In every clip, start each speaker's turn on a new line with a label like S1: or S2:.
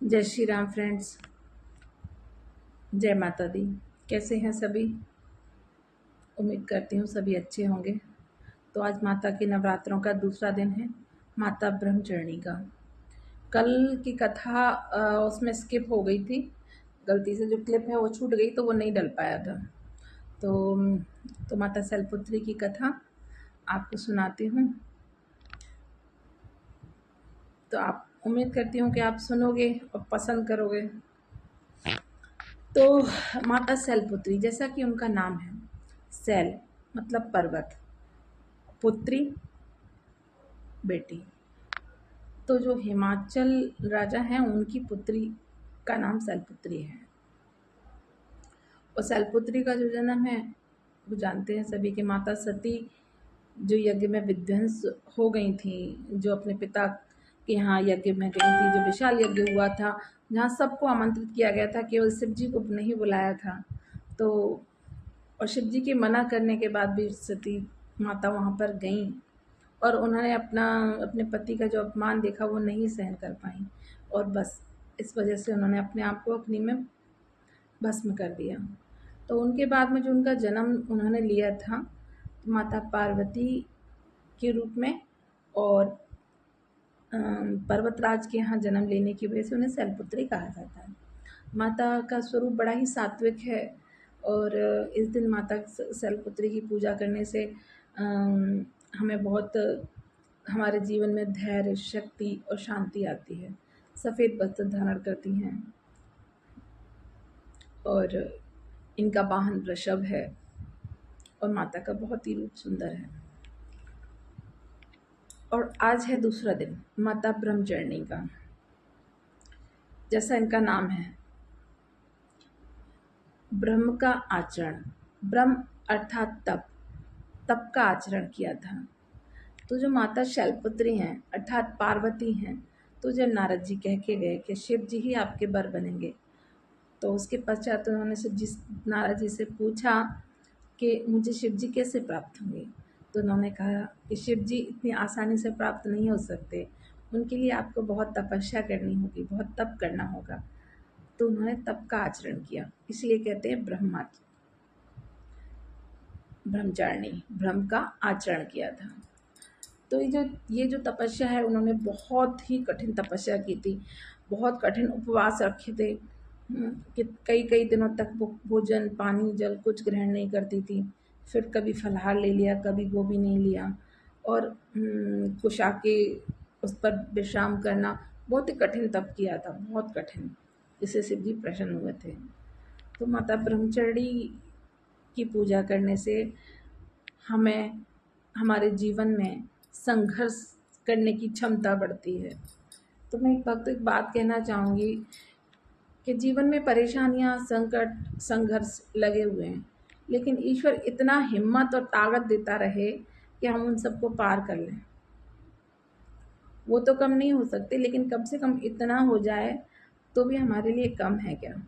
S1: जय श्री राम फ्रेंड्स। जय माता दी। कैसे हैं सभी? उम्मीद करती हूँ सभी अच्छे होंगे। तो आज माता के नवरात्रों का दूसरा दिन है, माता ब्रह्मचारिणी का। कल की कथा उसमें स्किप हो गई थी, गलती से जो क्लिप है वो छूट गई, तो वो नहीं डल पाया था। तो माता शैलपुत्री की कथा आपको सुनाती हूँ। तो आप उम्मीद करती हूँ कि आप सुनोगे और पसंद करोगे। तो माता शैलपुत्री, जैसा कि उनका नाम है, शैल मतलब पर्वत, पुत्री बेटी। तो जो हिमाचल राजा हैं उनकी पुत्री का नाम शैलपुत्री है। और शैलपुत्री का जो जन्म है वो जानते हैं सभी कि माता सती जो यज्ञ में विध्वंस हो गई थी, जो अपने पिता के यहाँ यज्ञ में गई थी, जो विशाल यज्ञ हुआ था जहाँ सबको आमंत्रित किया गया था, केवल शिव जी को नहीं बुलाया था। तो और शिव जी के मना करने के बाद भी सती माता वहाँ पर गईं और उन्होंने अपने पति का जो अपमान देखा वो नहीं सहन कर पाई, और बस इस वजह से उन्होंने अपने आप को अग्नि में भस्म कर दिया। तो उनके बाद में जो उनका जन्म उन्होंने लिया था माता पार्वती के रूप में, और पर्वतराज के यहाँ जन्म लेने की वजह से उन्हें शैलपुत्री कहा जाता है। माता का स्वरूप बड़ा ही सात्विक है, और इस दिन माता शैलपुत्री की पूजा करने से हमें बहुत हमारे जीवन में धैर्य, शक्ति और शांति आती है। सफ़ेद वस्त्र धारण करती हैं और इनका वाहन वृषभ है, और माता का बहुत ही रूप सुंदर है। और आज है दूसरा दिन माता ब्रह्मचारिणी का। जैसा इनका नाम है, ब्रह्म का आचरण, ब्रह्म अर्थात तप का आचरण किया था। तो जो माता शैलपुत्री हैं अर्थात पार्वती हैं, तो जब नारद जी कह के गए कि शिव जी ही आपके वर बनेंगे, तो उसके पश्चात उन्होंने नारद जी से पूछा कि मुझे शिव जी कैसे प्राप्त होंगे। तो उन्होंने कहा कि शिव जी इतनी आसानी से प्राप्त नहीं हो सकते, उनके लिए आपको बहुत तपस्या करनी होगी, बहुत तप करना होगा। तो उन्होंने तप का आचरण किया, इसलिए कहते हैं ब्रह्मचारिणी, ब्रह्म का आचरण किया था। तो ये जो तपस्या है, उन्होंने बहुत ही कठिन तपस्या की थी, बहुत कठिन उपवास रखे थे कि कई कई दिनों तक वो भोजन, पानी, जल कुछ ग्रहण नहीं करती थी। फिर कभी फलाहार ले लिया, कभी वो भी नहीं लिया, और कुशा के उस पर विश्राम करना, बहुत ही कठिन तप किया था, बहुत कठिन, जिससे शिव जी प्रसन्न हुए थे। तो माता ब्रह्मचारिणी की पूजा करने से हमें हमारे जीवन में संघर्ष करने की क्षमता बढ़ती है। तो मैं एक बात कहना चाहूँगी कि जीवन में परेशानियाँ, संकट, संघर्ष लगे हुए हैं, लेकिन ईश्वर इतना हिम्मत और ताकत देता रहे कि हम उन सबको पार कर लें। वो तो कम नहीं हो सकते, लेकिन कम से कम इतना हो जाए तो भी हमारे लिए कम है क्या?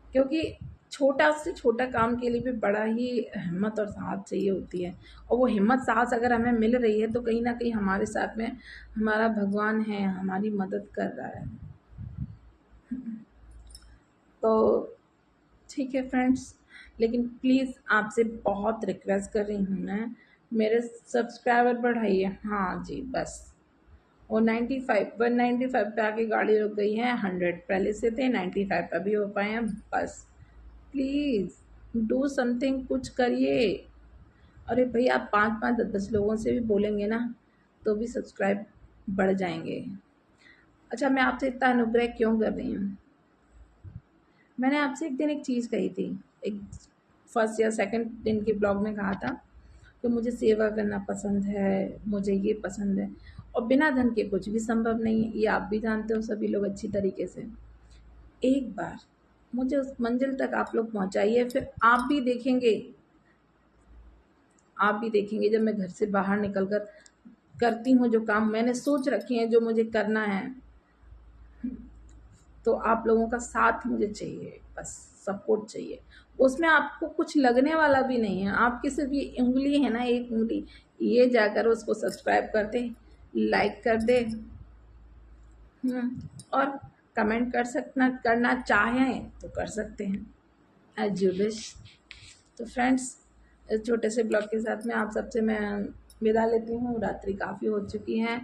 S1: क्योंकि छोटा से छोटा काम के लिए भी बड़ा ही हिम्मत और साहस चाहिए होती है, और वो हिम्मत साहस अगर हमें मिल रही है तो कहीं ना कहीं हमारे साथ में हमारा भगवान है, हमारी मदद कर रहा है। तो ठीक है फ्रेंड्स, लेकिन प्लीज़ आपसे बहुत रिक्वेस्ट कर रही हूँ मैं, मेरे सब्सक्राइबर बढ़ाइए। हाँ जी, बस वो 195 पे आके गाड़ी रुक गई है। 100 पहले से थे, 95 पे भी हो पाए हैं। बस प्लीज़ डू समथिंग, कुछ करिए। अरे भई, आप 5-5, 10-10 लोगों से भी बोलेंगे ना तो भी सब्सक्राइब बढ़ जाएंगे। अच्छा, मैं आपसे इतना अनुग्रह क्यों कर रही हूँ? मैंने आपसे एक दिन एक चीज़ कही थी, एक फर्स्ट या सेकंड दिन के ब्लॉग में कहा था कि मुझे सेवा करना पसंद है, मुझे ये पसंद है, और बिना धन के कुछ भी संभव नहीं है, ये आप भी जानते हो सभी लोग अच्छी तरीके से। एक बार मुझे उस मंजिल तक आप लोग पहुंचाइए, फिर आप भी देखेंगे जब मैं घर से बाहर निकल कर करती हूँ जो काम मैंने सोच रखी है, जो मुझे करना है, तो आप लोगों का साथ मुझे चाहिए, बस सपोर्ट चाहिए। उसमें आपको कुछ लगने वाला भी नहीं है, आपकी सिर्फ ये उंगली है ना, एक उंगली, ये जाकर उसको सब्सक्राइब करते, लाइक कर दे। और कमेंट करना चाहें तो कर सकते हैं, एज यू विश। तो फ्रेंड्स, इस छोटे से ब्लॉग के साथ में आप सबसे मैं विदा लेती हूँ। रात्रि काफ़ी हो चुकी है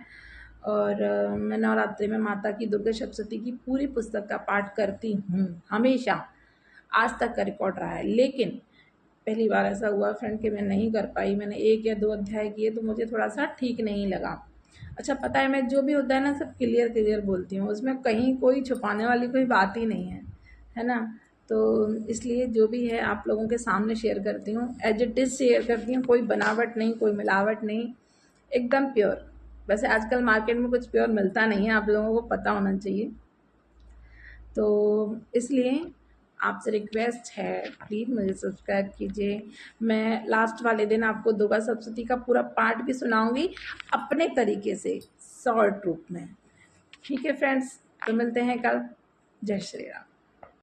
S1: और मैं नवरात्रि में माता की दुर्गा सप्तशती की पूरी पुस्तक का पाठ करती हूँ हमेशा, आज तक का रिकॉर्ड रहा है। लेकिन पहली बार ऐसा हुआ फ्रेंड कि मैं नहीं कर पाई, मैंने 1 या 2 अध्याय किए तो मुझे थोड़ा सा ठीक नहीं लगा। अच्छा पता है, मैं जो भी होता है ना सब क्लियर बोलती हूँ, उसमें कहीं कोई छुपाने वाली कोई बात ही नहीं है ना। तो इसलिए जो भी है आप लोगों के सामने शेयर करती हूँ, एज इट इज़ शेयर करती हूँ, कोई बनावट नहीं, कोई मिलावट नहीं, एकदम प्योर। वैसे आजकल मार्केट में कुछ प्योर मिलता नहीं है, आप लोगों को पता होना चाहिए। तो इसलिए आपसे रिक्वेस्ट है, प्लीज़ मुझे सब्सक्राइब कीजिए। मैं लास्ट वाले दिन आपको दुर्गा सप्तशती का पूरा पाठ भी सुनाऊंगी अपने तरीके से, शॉर्ट रूप में। ठीक है फ्रेंड्स, तो मिलते हैं कल। जय श्री राम।